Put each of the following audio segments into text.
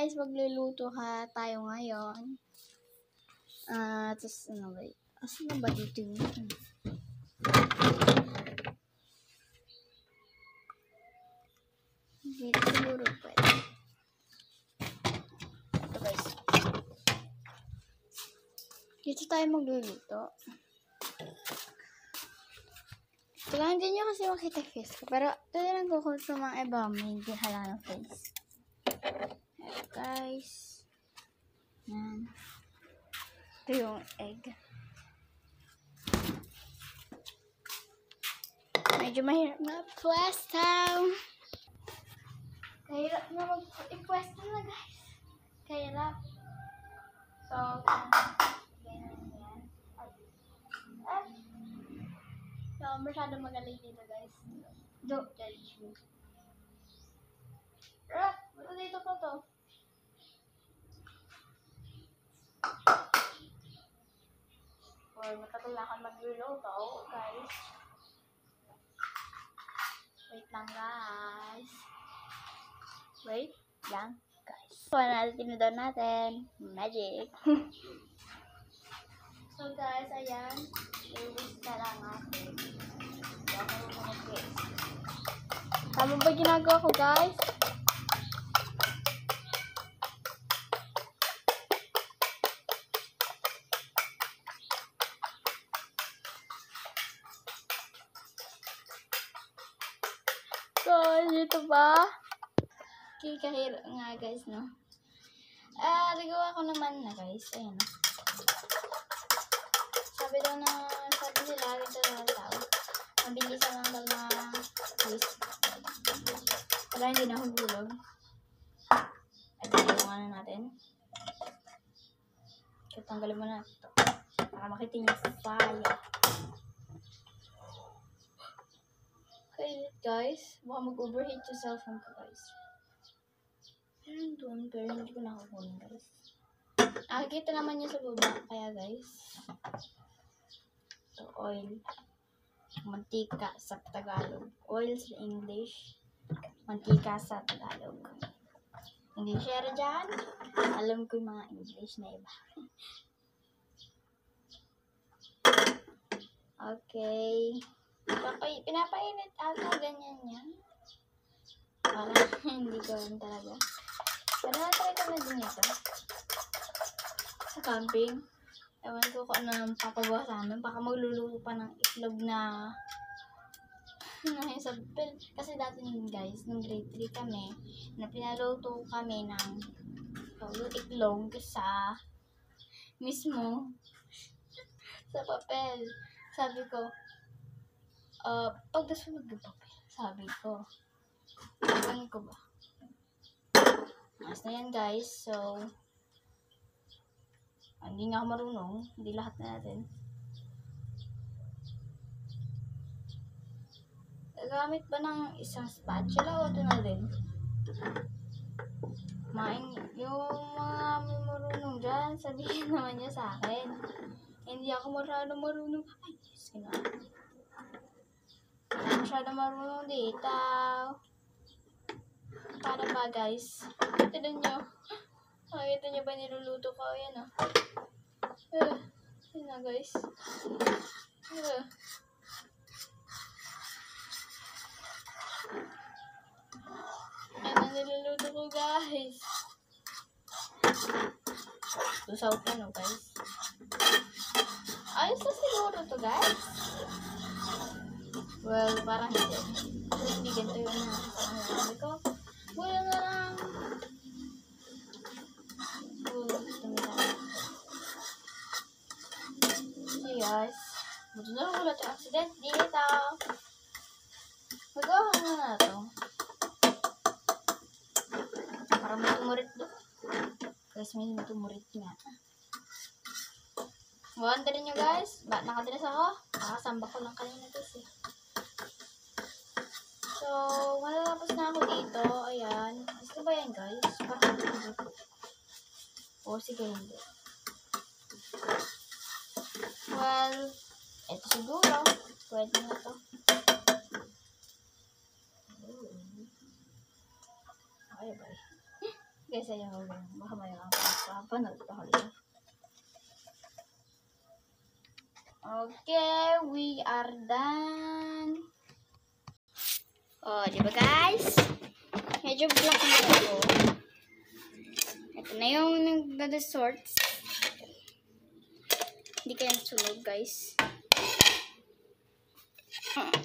guys, magluluto tayo ngayon. Tapos ano ba? Asan na ba dito yun? Dito siguro pwede. Ito guys. Dito tayo magluluto. Kailangan din nyo kasi makita face ko. Pero talagang ko kung sa mga iba may hindi hala ng face. Ayan guys. Yan. Ito yung egg. Medyo mahirap na pwesto. Kahirap na mag-pwesto na guys. Kahirap. So, ganyan yan. So, masyado magaling dito guys. Don't judge me. Ba't dito pa to? Or nakatulakan magluluto guys. Wait lang guys. Wait lang guys. So, tinudon natin. Magic. So guys, ayan. Iwis ka lang natin. Tama ba ginagawa ko guys? So, dito ba? Kahirap nga guys, no? Nagawa ko naman na guys. Ayan. Sabi nila, ito na tao. Mabilisan lang daw na guys. Wala, hindi na hulog. At yung ano natin. Tanggalin mo na ito. Para makita niyo sa fire. Okay guys. Baka mag-overheat yung cellphone ko guys. Meron doon, pero hindi ko nakakunin guys. Kita naman niya sa baba. Kaya guys. Ito, oil. Mantika sa Tagalog. Oil sa English. Mantika sa Tagalog. Hindi share dyan. Alam ko yung mga English na iba. Okay. Pinapainit ata. Ganyan yan. Parang hindi ko rin talaga. Pero na-try ko na din ito. Sa camping. Ewan ko kung ano ang papagawa sa amin. Baka magluluto pa ng itlog na kasi dati nung guys, nung grade 3 kami, na pinaluto kami ng itlog sa mismo sa papel. Sabi ko, pag nasunod ng papel, sabi ko, ano ko ba? Mas na yan guys, so hindi nga ako marunong, hindi lahat na natin. Gamit ba ng isang spatula o ito na rin? Yung mga marunong dyan, sabihin naman niya sa akin. Hindi ako marunong. Ay, yes, hindi masyado marunong dito. Para ba guys? Tignan nyo. Nakita nyo ba niluluto ko? Ayan o. Ayan na guys. Ayan na niluluto ko guys. Tusaw pa no guys. Ayos na siguro to guys. Well, parang hindi. Hindi ganito yun na. Sabi ko, wala na lang. So guys, buto na lang ulit yung accident dito. Magawa ko na ito. Para may tumurit doon. Guys, may tumurit nga. Wanda rin nyo guys. Ba't nakatinas ako? Nakasamba ko lang kanina guys eh. So, matatapos na ako dito. Ayan. Gusto ba yan guys? Parang hindi ko. O sige hindi. Well, eto siguro. Pwede na to. Bye bye. Guys, ayaw ko lang. Baka may makapanood pa ako lang. Okay, we are done. Oh, di ba guys? Medyo black na ako. Ito na yung nagda-desserts. Hindi kaya nasunog, guys.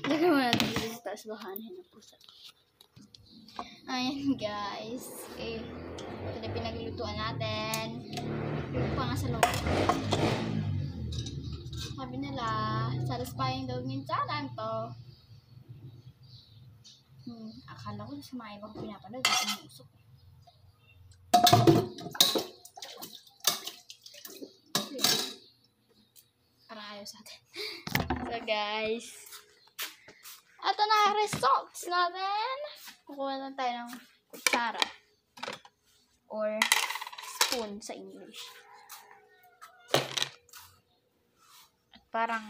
Lagyan mo natin dito sa taas. Bahanin na pusa. Ayan, guys. Okay. Ito na pinaglutuan natin. Yung pa nga sa loob. Sabi nila, satisfying daw minsanan to. Akala ko sa mga ibang pinapanood, umuusok. Parang ayaw sa atin. So guys, ito na results natin. Kukuha lang tayo ng kutsara or spoon sa English. At parang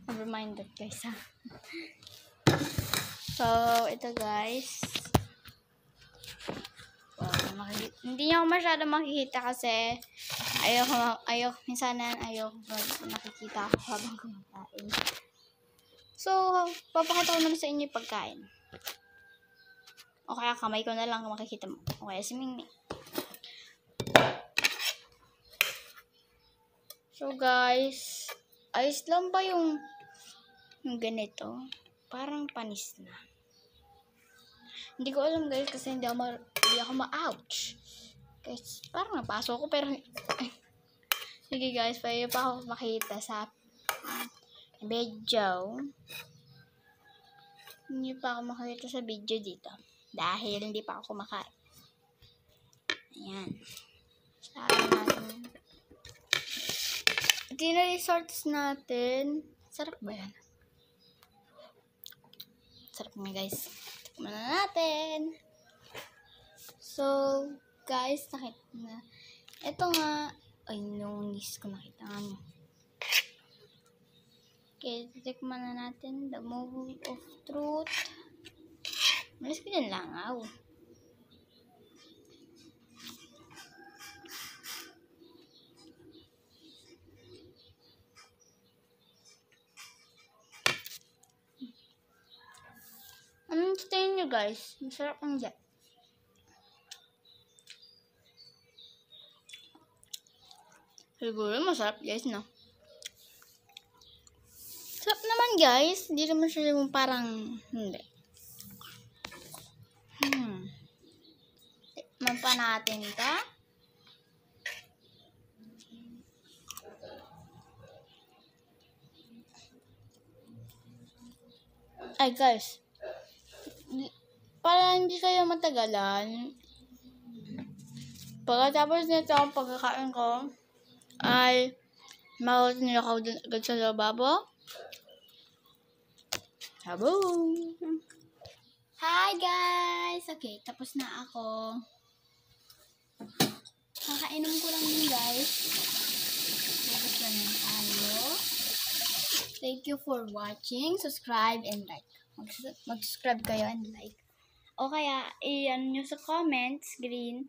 never mind that, guys, ha. So, ito guys. Hindi niyo ako masyado makikita kasi minsanan ayoko nakikita ako habang kumakain. So, papakita ko naman sa inyo yung pagkain. O kaya kamay ko na lang makikita mo. O kaya si Mingming. So guys, ayos lang ba yung ganito? Parang panis na. Hindi ko alam guys kasi hindi ako ma-ouch. Guys, parang napasok ko pero sige guys, pwede pa ako makita sa video. Hindi pa ako makita sa video dito. Dahil hindi pa ako kumakain. Ayan. Saan natin. Dina-resorts natin. Sarap ba yan? Sarap nga guys. Tikman na natin. So, guys, nakita na. Ito nga. Ay, nungis ko nakita nga. Okay, tikman na natin. The Move of Truth. Malis ko dyan langaw. Anong tingin nyo guys? Masarap ang dyan. Siguro masarap guys, no? Sarap naman guys. Hindi naman siya yung parang hindi. Tikman pa natin ito. Ay guys, para hindi kayo matagalan, pagkatapos nito ang pagkakain ko, ay mawag nila ako dun agad sa lababo. Habong! Hi guys! Okay, tapos na ako. Kakainom ko lang yun guys. Tapos na lang tayo. Thank you for watching. Subscribe and like. Mag-subscribe kayo and like. O kaya, i-ano nyo sa comments, green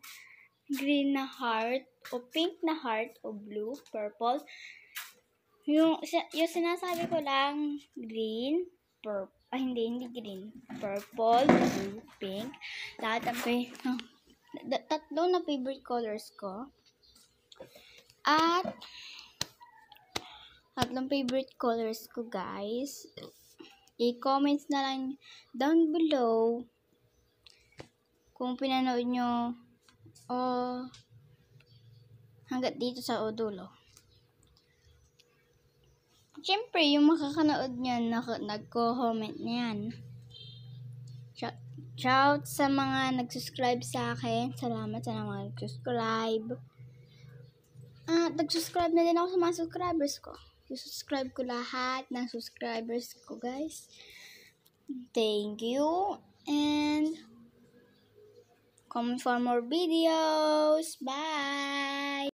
na heart, o pink na heart, o blue, purple. Yung sinasabi ko lang, green, purple, hindi green, purple, blue, pink. Lahat ng tatlo na favorite colors ko. At tatlong favorite colors ko, guys. I-comments na lang down below kung pinanood nyo o hanggat dito sa dulo. Siyempre, yung makakanood nyan, nagko-comment na yan. Shout sa mga nag-subscribe sa akin. Salamat sa mga nag-subscribe. Nag-subscribe na din ako sa mga subscribers ko. I-subscribe ko lahat ng subscribers ko, guys. Thank you. And comment for more videos. Bye!